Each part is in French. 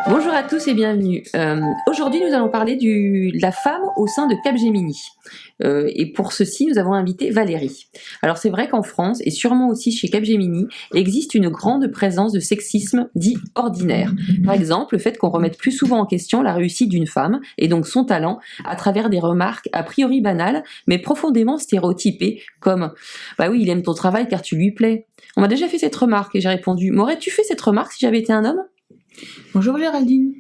Bonjour à tous et bienvenue. Aujourd'hui, nous allons parler de la femme au sein de Capgemini. Et pour ceci, nous avons invité Valérie. Alors c'est vrai qu'en France, et sûrement aussi chez Capgemini, existe une grande présence de sexisme dit ordinaire. Par exemple, le fait qu'on remette plus souvent en question la réussite d'une femme, et donc son talent, à travers des remarques a priori banales, mais profondément stéréotypées, comme « Bah oui, il aime ton travail car tu lui plais ». On m'a déjà fait cette remarque et j'ai répondu « M'aurais-tu fait cette remarque si j'avais été un homme ?» Bonjour Géraldine.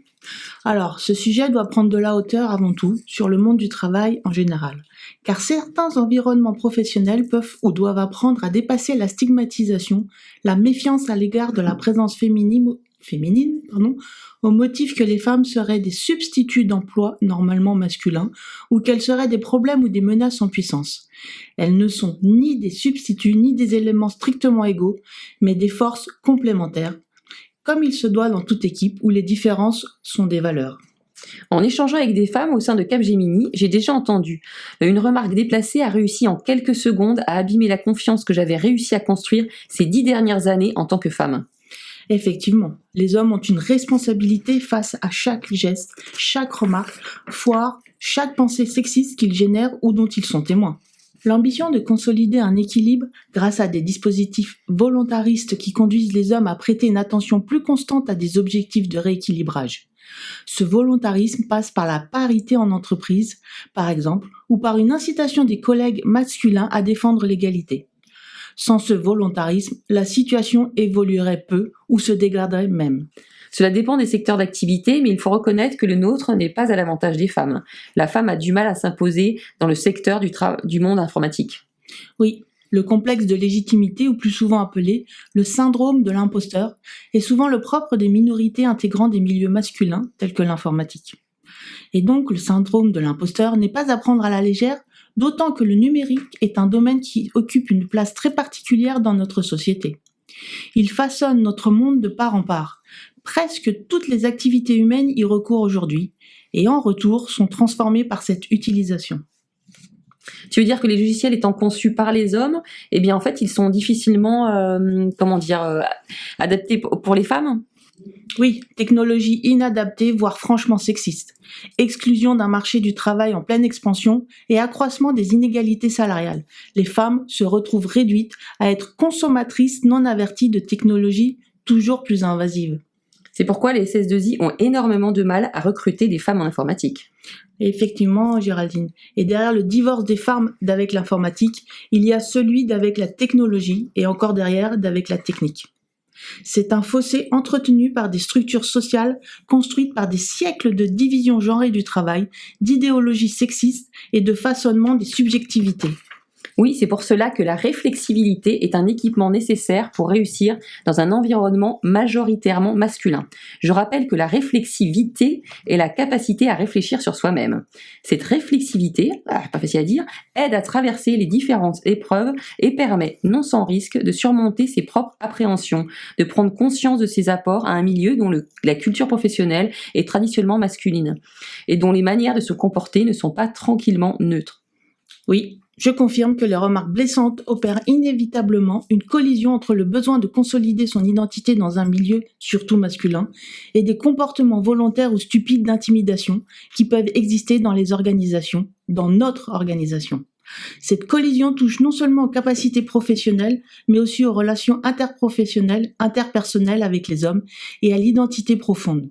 Alors, ce sujet doit prendre de la hauteur avant tout sur le monde du travail en général, car certains environnements professionnels peuvent ou doivent apprendre à dépasser la stigmatisation, la méfiance à l'égard de la présence féminine, au motif que les femmes seraient des substituts d'emploi normalement masculins ou qu'elles seraient des problèmes ou des menaces en puissance. Elles ne sont ni des substituts ni des éléments strictement égaux, mais des forces complémentaires, comme il se doit dans toute équipe où les différences sont des valeurs. En échangeant avec des femmes au sein de Capgemini, j'ai déjà entendu une remarque déplacée a réussi en quelques secondes à abîmer la confiance que j'avais réussi à construire ces 10 dernières années en tant que femme. Effectivement, les hommes ont une responsabilité face à chaque geste, chaque remarque, voire chaque pensée sexiste qu'ils génèrent ou dont ils sont témoins. L'ambition de consolider un équilibre grâce à des dispositifs volontaristes qui conduisent les hommes à prêter une attention plus constante à des objectifs de rééquilibrage. Ce volontarisme passe par la parité en entreprise, par exemple, ou par une incitation des collègues masculins à défendre l'égalité. Sans ce volontarisme, la situation évoluerait peu ou se dégraderait même. Cela dépend des secteurs d'activité, mais il faut reconnaître que le nôtre n'est pas à l'avantage des femmes. La femme a du mal à s'imposer dans le secteur du monde informatique. Oui, le complexe de légitimité, ou plus souvent appelé le syndrome de l'imposteur, est souvent le propre des minorités intégrant des milieux masculins tels que l'informatique. Et donc, le syndrome de l'imposteur n'est pas à prendre à la légère, d'autant que le numérique est un domaine qui occupe une place très particulière dans notre société. Il façonne notre monde de part en part. Presque toutes les activités humaines y recourent aujourd'hui, et en retour sont transformées par cette utilisation. Tu veux dire que les logiciels étant conçus par les hommes, eh bien en fait ils sont difficilement, adaptés pour les femmes ? Oui, technologie inadaptée, voire franchement sexiste. Exclusion d'un marché du travail en pleine expansion et accroissement des inégalités salariales. Les femmes se retrouvent réduites à être consommatrices non averties de technologies toujours plus invasives. C'est pourquoi les SS2I ont énormément de mal à recruter des femmes en informatique. Et effectivement, Géraldine. Et derrière le divorce des femmes d'avec l'informatique, il y a celui d'avec la technologie et encore derrière d'avec la technique. C'est un fossé entretenu par des structures sociales construites par des siècles de division genrée du travail, d'idéologies sexistes et de façonnement des subjectivités. Oui, c'est pour cela que la réflexibilité est un équipement nécessaire pour réussir dans un environnement majoritairement masculin. Je rappelle que la réflexivité est la capacité à réfléchir sur soi-même. Cette réflexivité, pas facile à dire, aide à traverser les différentes épreuves et permet, non sans risque, de surmonter ses propres appréhensions, de prendre conscience de ses apports à un milieu dont la culture professionnelle est traditionnellement masculine et dont les manières de se comporter ne sont pas tranquillement neutres. Oui, je confirme que les remarques blessantes opèrent inévitablement une collision entre le besoin de consolider son identité dans un milieu, surtout masculin, et des comportements volontaires ou stupides d'intimidation qui peuvent exister dans les organisations, dans notre organisation. Cette collision touche non seulement aux capacités professionnelles, mais aussi aux relations interprofessionnelles, interpersonnelles avec les hommes et à l'identité profonde.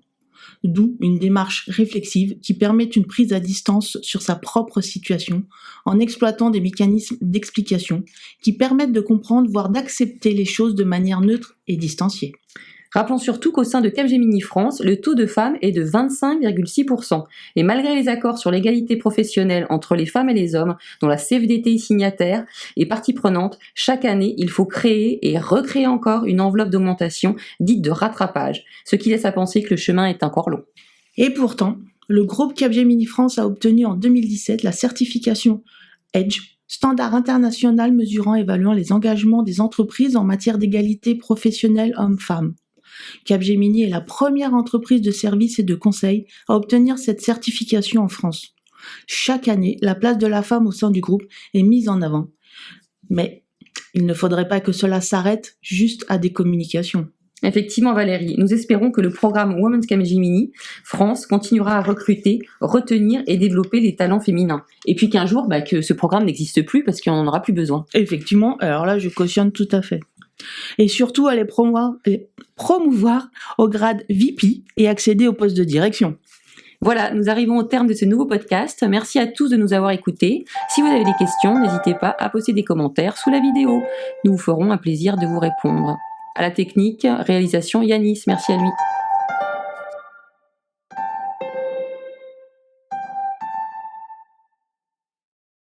D'où une démarche réflexive qui permet une prise à distance sur sa propre situation en exploitant des mécanismes d'explication qui permettent de comprendre voire d'accepter les choses de manière neutre et distanciée. Rappelons surtout qu'au sein de Capgemini France, le taux de femmes est de 25,6%. Et malgré les accords sur l'égalité professionnelle entre les femmes et les hommes, dont la CFDT est signataire et partie prenante, chaque année, il faut créer et recréer encore une enveloppe d'augmentation dite de rattrapage, ce qui laisse à penser que le chemin est encore long. Et pourtant, le groupe Capgemini France a obtenu en 2017 la certification EDGE, standard international mesurant et évaluant les engagements des entreprises en matière d'égalité professionnelle hommes-femmes. Capgemini est la première entreprise de services et de conseil à obtenir cette certification en France. Chaque année, la place de la femme au sein du groupe est mise en avant. Mais il ne faudrait pas que cela s'arrête juste à des communications. Effectivement Valérie, nous espérons que le programme Women's Capgemini France continuera à recruter, retenir et développer les talents féminins. Et puis qu'un jour, que ce programme n'existe plus parce qu'on n'en aura plus besoin. Effectivement, alors là je cautionne tout à fait. Et surtout à les promouvoir au grade VP et accéder au poste de direction. Voilà, nous arrivons au terme de ce nouveau podcast. Merci à tous de nous avoir écoutés. Si vous avez des questions, n'hésitez pas à poster des commentaires sous la vidéo. Nous vous ferons un plaisir de vous répondre. À la technique, réalisation Yanis, merci à lui.